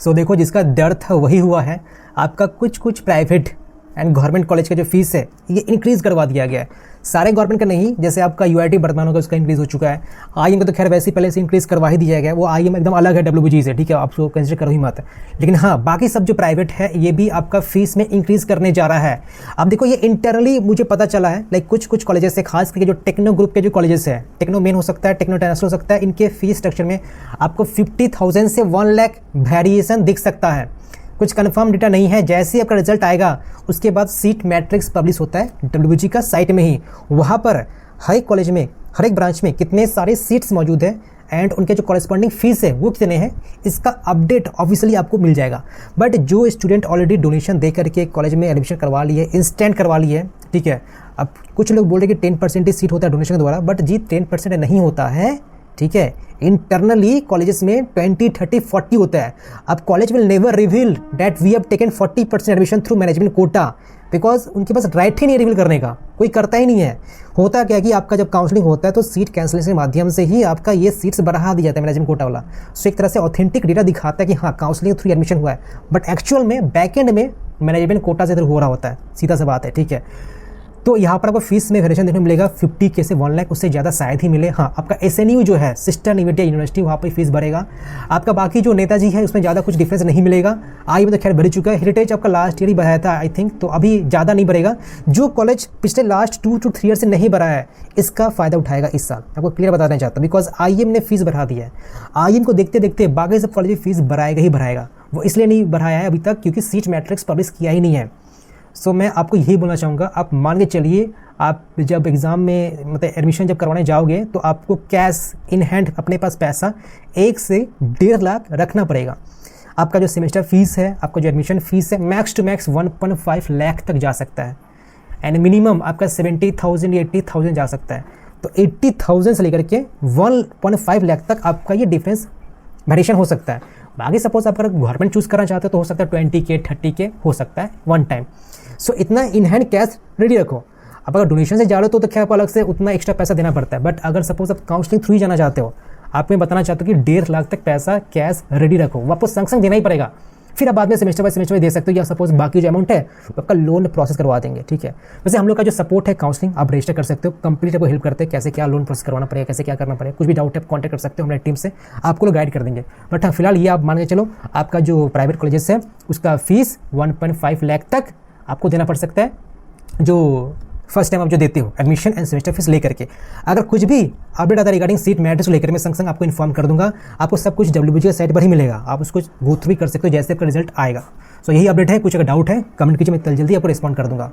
सो देखो, जिसका दर्द था वही हुआ है। आपका कुछ प्राइवेट एंड गवर्नमेंट कॉलेज का जो फीस है ये इंक्रीज़ करवा दिया गया है। सारे गवर्नमेंट का नहीं, जैसे आपका यूआईटी बर्धमान होगा उसका इंक्रीज़ हो चुका है। आईएम का तो खैर वैसे ही पहले से इंक्रीज़ करवा ही दिया गया है, वो आईएम एकदम अलग है डब्ल्यूबीजी से, ठीक है, आपको कंसिडर करो ही मत। लेकिन हाँ, बाकी सब जो प्राइवेट है ये भी आपका फीस में इंक्रीज़ करने जा रहा है। अब देखो, ये इंटरनली मुझे पता चला है, लाइक कुछ कॉलेजेस से, खास करके जो टेक्नो ग्रुप के जो कॉलेजेस है, टेक्नो मेन हो सकता है, टेक्नो इंटरनेशनल हो सकता है, इनके फीस स्ट्रक्चर में आपको 50,000 से 1 लाख वेरिएशन दिख सकता है। कुछ कंफर्म डेटा नहीं है। जैसे ही आपका रिजल्ट आएगा उसके बाद सीट मैट्रिक्स पब्लिश होता है डब्ल्यूबीजी का साइट में ही, वहाँ पर हर एक कॉलेज में, हर एक ब्रांच में कितने सारे सीट्स मौजूद हैं एंड उनके जो कॉरेस्पॉन्डिंग फीस है वो कितने हैं, इसका अपडेट ऑफिशियली आपको मिल जाएगा। बट जो स्टूडेंट ऑलरेडी डोनेशन दे करके कॉलेज में एडमिशन करवा लिए, इंस्टेंट करवा लिए, ठीक है, अब कुछ लोग बोल रहे कि 10% ही सीट होता है डोनेशन के द्वारा, बट जी 10% नहीं होता है, ठीक है। इंटरनली कॉलेजेस में 20, 30, 40 होता है। अब college will never reveal that we have taken 40% admission through management quota, because उनके पास राइट ही नहीं रिवील करने का, कोई करता ही नहीं है। होता क्या है कि आपका जब काउंसलिंग होता है तो सीट कैंसिलेशन के माध्यम से ही आपका ये सीट्स बढ़ा दिया जाता है मैनेजमेंट कोटा वाला। सो एक तरह से ऑथेंटिक डेटा दिखाता है कि हाँ काउंसलिंग थ्रू एडमिशन हुआ है, बट एक्चुअल में बैकएंड में मैनेजमेंट कोटा से हो रहा होता है, सीधा सा बात है, ठीक है। तो यहाँ पर आपको फीस में वेरिएशन देखने को मिलेगा 50K से 1 लाख, उससे ज़्यादा शायद ही मिले। हाँ, आपका SNU जो है, सिस्टर निवेदिया यूनिवर्सिटी, वहाँ पर फीस बढ़ेगा। आपका बाकी जो नेताजी है उसमें ज़्यादा कुछ डिफरेंस नहीं मिलेगा। आई में तो खैर बढ़ चुका है। हेरिटेज आपका लास्ट ईयर ही बढ़ाया था आई थिंक, तो अभी ज़्यादा नहीं बढ़ेगा। जो कॉलेज पिछले लास्ट 2 to 3 ईयर से नहीं बढ़ा है इसका फ़ायदा उठाएगा इस साल, आपको क्लियर बताना चाहता हूँ, बिकॉज IIM ने फीस बढ़ा दी है। IIM को देखते देखते बाकी सब कॉलेज फीस बढ़ाएगा ही बढ़ाएगा। वो इसलिए नहीं बढ़ाया है अभी तक क्योंकि सीट मैट्रिक्स पब्लिश किया ही नहीं है। सो मैं आपको यही बोलना चाहूँगा, आप मान के चलिए, आप जब एग्ज़ाम में मतलब एडमिशन जब करवाने जाओगे तो आपको कैश इन हैंड अपने पास पैसा 1 से 1.5 लाख रखना पड़ेगा। आपका जो सेमेस्टर फीस है, आपका जो एडमिशन फीस है, मैक्स टू मैक्स 1.5 लाख तक जा सकता है एंड मिनिमम आपका 70,000 या 80,000 जा सकता है। तो 80,000 से लेकर के 1.5 लाख तक आपका ये डिफरेंस वेरिएशन हो सकता है। बाकी सपोज आप अगर गवर्नमेंट चूज़ करना चाहते हो तो हो सकता है 20K 30K हो सकता है वन टाइम। सो इतना इन हैंड कैश रेडी रखो। अब अगर डोनेशन से जा रहे हो तो क्या आपको अलग से उतना एक्स्ट्रा पैसा देना पड़ता है, बट अगर सपोज आप काउंसलिंग थ्रू ही जाना चाहते हो, आप मैं बताना चाहते हो कि 1.5 लाख तक पैसा कैश रेडी रखो, वो आपको संग देना ही पड़ेगा। फिर आप बाद में सेमेस्टर बाय सेमेस्टर दे सकते हो, या सपोज बाकी जो अमाउंट है तो आपका लोन प्रोसेस करवा देंगे, ठीक है। वैसे हम लोग का जो सपोर्ट है काउंसलिंग, आप रजिस्टर कर सकते हो, कंप्लीट आपको हेल्प करते हैं कैसे क्या लोन प्रोसेस करवाना पड़ेगा, कैसे क्या करना पड़ेगा। कुछ भी डाउट है कॉन्टैक्ट कर सकते हो हमारी टीम से, आपको लोग गाइड कर देंगे। बट हाँ, फिलहाल ये आप मान के चलो, आपका जो प्राइवेट कॉलेजेस है उसका फीस 1.5 लाख तक आपको देना पड़ सकता है, जो फर्स्ट टाइम आप जो देते हो एडमिशन एंड सेमेस्टर फीस लेकर के। अगर कुछ भी अपडेट आता है रिगार्डिंग सीट मैट्रिक्स को लेकर, मैं संग आपको इन्फॉर्म कर दूंगा। आपको सब कुछ डब्ल्यूबीजी के साइट पर ही मिलेगा, आप उसको गो थ्रू भी कर सकते हो जैसे आपका रिजल्ट आएगा। सो यही अपडेट है। कुछ अगर डाउट है कमेंट कीजिए, मैं जल्दी आपको रिस्पॉन्ड कर दूंगा।